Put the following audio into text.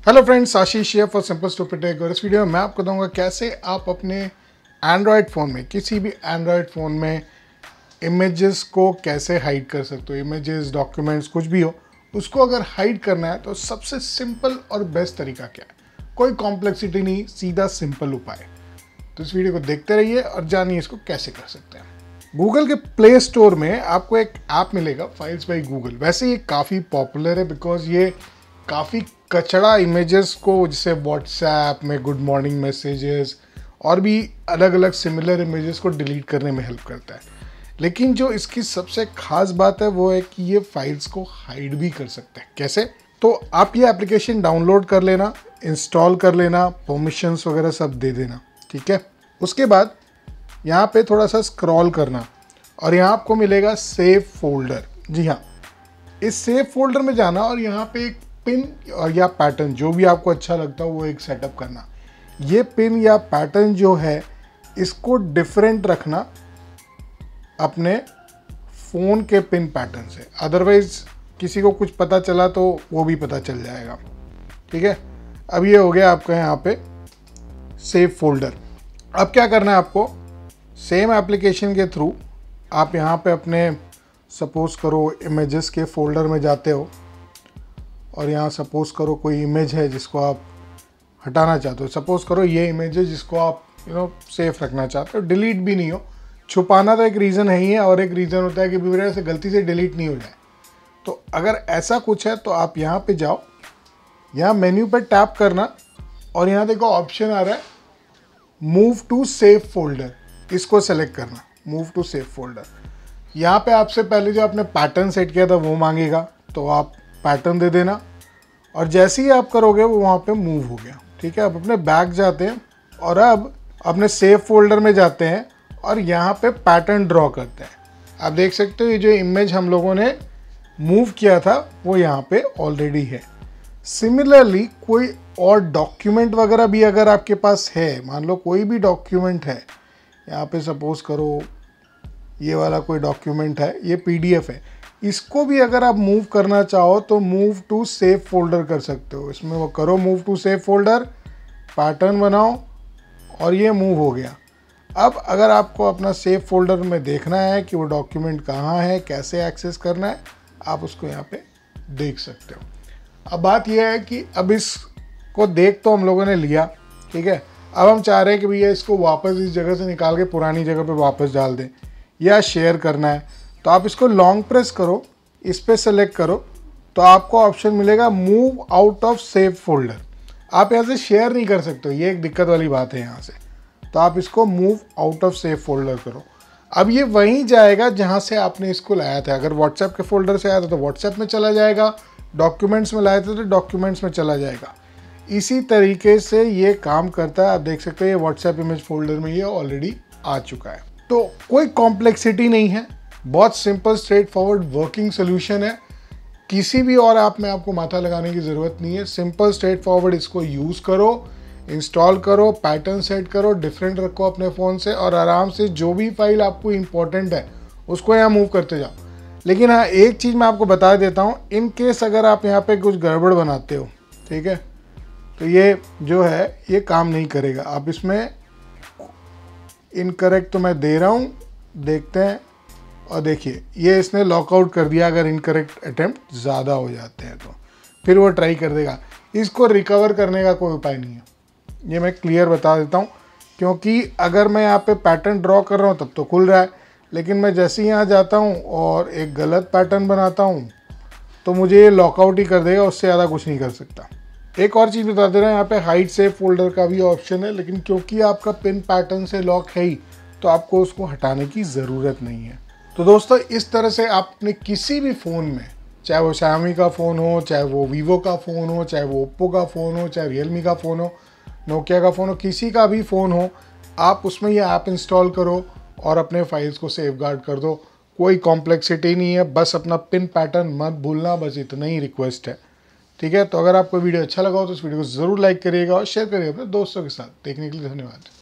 Hello friends, आशीष chef और simple stupid take. और इस वीडियो में मैं आपको बताऊंगा कैसे आप अपने एंड्रॉयड फ़ोन में, किसी भी एंड्रॉयड फ़ोन में इमेजेस को कैसे हाइड कर सकते हो। इमेजेस, डॉक्यूमेंट्स, कुछ भी हो, उसको अगर हाइड करना है तो सबसे सिंपल और बेस्ट तरीका क्या है। कोई कॉम्प्लेक्सिटी नहीं, सीधा सिंपल उपाय। तो इस वीडियो को देखते रहिए और जानिए इसको कैसे कर सकते हैं। गूगल के प्ले स्टोर में आपको एक ऐप मिलेगा, फाइल्स बाय गूगल। वैसे ये काफ़ी पॉपुलर है बिकॉज ये काफ़ी कचड़ा इमेजेस को, जैसे व्हाट्सएप में गुड मॉर्निंग मैसेजेस और भी अलग अलग सिमिलर इमेजेस को डिलीट करने में हेल्प करता है। लेकिन जो इसकी सबसे खास बात है वो है कि ये फाइल्स को हाइड भी कर सकते हैं। कैसे? तो आप ये एप्लीकेशन डाउनलोड कर लेना, इंस्टॉल कर लेना, परमिशंस वगैरह सब दे देना, ठीक है। उसके बाद यहाँ पे थोड़ा सा स्क्रॉल करना और यहाँ आपको मिलेगा सेव फोल्डर। जी हाँ, इस सेव फोल्डर में जाना और यहाँ पे एक पिन और या पैटर्न, जो भी आपको अच्छा लगता हो वो एक सेटअप करना। ये पिन या पैटर्न जो है इसको डिफरेंट रखना अपने फ़ोन के पिन पैटर्न से, अदरवाइज किसी को कुछ पता चला तो वो भी पता चल जाएगा, ठीक है। अब ये हो गया आपका यहाँ पे सेव फोल्डर। अब क्या करना है आपको, सेम एप्लीकेशन के थ्रू आप यहाँ पे अपने सपोज़ करो इमेजेस के फोल्डर में जाते हो और यहाँ सपोज़ करो कोई इमेज है जिसको आप हटाना चाहते हो। सपोज़ करो ये इमेज है जिसको आप सेफ रखना चाहते हो, डिलीट भी नहीं हो। छुपाना तो एक रीज़न है ही है और एक रीज़न होता है कि मेरे से गलती से डिलीट नहीं हो जाए। तो अगर ऐसा कुछ है तो आप यहाँ पे जाओ, यहाँ मेन्यू पर टैप करना और यहाँ देखो ऑप्शन आ रहा है मूव टू सेव फोल्डर। इसको सेलेक्ट करना, मूव टू सेव फोल्डर। यहाँ पे आपसे पहले जो आपने पैटर्न सेट किया था वो मांगेगा, तो आप पैटर्न दे देना और जैसे ही आप करोगे वो वहाँ पे मूव हो गया, ठीक है। अब अपने बैक जाते हैं और अब अपने सेव फोल्डर में जाते हैं और यहाँ पे पैटर्न ड्रॉ करते हैं। आप देख सकते हो ये जो इमेज हम लोगों ने मूव किया था वो यहाँ पे ऑलरेडी है। सिमिलरली कोई और डॉक्यूमेंट वगैरह भी अगर आपके पास है, मान लो कोई भी डॉक्यूमेंट है, यहाँ पे सपोज़ करो ये वाला कोई डॉक्यूमेंट है, ये PDF है, इसको भी अगर आप मूव करना चाहो तो मूव टू सेव फोल्डर कर सकते हो। इसमें वो करो move to save folder, pattern बनाओ और ये मूव हो गया। अब अगर आपको अपना सेव फोल्डर में देखना है कि वो डॉक्यूमेंट कहाँ है, कैसे एक्सेस करना है, आप उसको यहाँ पे देख सकते हो। अब बात यह है कि अब इसको देख तो हम लोगों ने लिया, ठीक है। अब हम चाह रहे हैं कि भैया इसको वापस इस जगह से निकाल के पुरानी जगह पे वापस डाल दें या शेयर करना है। तो आप इसको लॉन्ग प्रेस करो, इस पर सेलेक्ट करो तो आपको ऑप्शन मिलेगा move out of save folder. आप यहाँ से शेयर नहीं कर सकते हो, ये एक दिक्कत वाली बात है यहाँ से। तो आप इसको move out of save folder करो। अब ये वहीं जाएगा जहाँ से आपने इसको लाया था। अगर व्हाट्सएप के फोल्डर से आया था तो व्हाट्सएप में चला जाएगा, डॉक्यूमेंट्स में लाए थे तो डॉक्यूमेंट्स में चला जाएगा। इसी तरीके से ये काम करता है। आप देख सकते हैं ये व्हाट्सएप इमेज फोल्डर में ये ऑलरेडी आ चुका है। तो कोई कॉम्प्लेक्सिटी नहीं है, बहुत simple straight forward working solution है। किसी भी और ऐप में आपको माथा लगाने की ज़रूरत नहीं है। सिंपल स्ट्रेट फॉरवर्ड इसको यूज़ करो, इंस्टॉल करो, पैटर्न सेट करो, डिफरेंट रखो अपने फ़ोन से और आराम से जो भी फाइल आपको इंपॉर्टेंट है उसको यहाँ मूव करते जाओ। लेकिन हाँ, एक चीज़ मैं आपको बता देता हूँ, इन केस अगर आप यहाँ पे कुछ गड़बड़ बनाते हो, ठीक है, तो ये जो है ये काम नहीं करेगा। आप इसमें इनकरेक्ट तो मैं दे रहा हूँ, देखते हैं और देखिए ये इसने लॉकआउट कर दिया। अगर इनकरेक्ट अटेम्प्ट ज़्यादा हो जाते हैं तो फिर वो ट्राई कर देगा। इसको रिकवर करने का कोई उपाय नहीं है, ये मैं क्लियर बता देता हूँ। क्योंकि अगर मैं यहाँ पे पैटर्न ड्रॉ कर रहा हूँ तब तो खुल रहा है, लेकिन मैं जैसे ही यहाँ जाता हूँ और एक गलत पैटर्न बनाता हूँ तो मुझे ये लॉकआउट ही कर देगा, उससे ज़्यादा कुछ नहीं कर सकता। एक और चीज़ बता दे रहा हूँ, यहाँ पे हाइड सेव फोल्डर का भी ऑप्शन है, लेकिन क्योंकि आपका पिन पैटर्न से लॉक है ही तो आपको उसको हटाने की ज़रूरत नहीं है। तो दोस्तों, इस तरह से आप अपने किसी भी फ़ोन में, चाहे वो Xiaomi का फ़ोन हो, चाहे वो Vivo का फ़ोन हो, चाहे वो Oppo का फ़ोन हो, चाहे Realme का फ़ोन हो, Nokia का फ़ोन हो, किसी का भी फ़ोन हो, आप उसमें ये ऐप इंस्टॉल करो और अपने फाइल्स को सेफगार्ड कर दो। कोई कॉम्प्लेक्सिटी नहीं है, बस अपना पिन पैटर्न मत भूलना, बस इतना ही रिक्वेस्ट है, ठीक है। तो अगर आपको वीडियो अच्छा लगा हो तो इस वीडियो को ज़रूर लाइक करिएगा और शेयर करिएगा अपने दोस्तों के साथ। देखने के लिए धन्यवाद।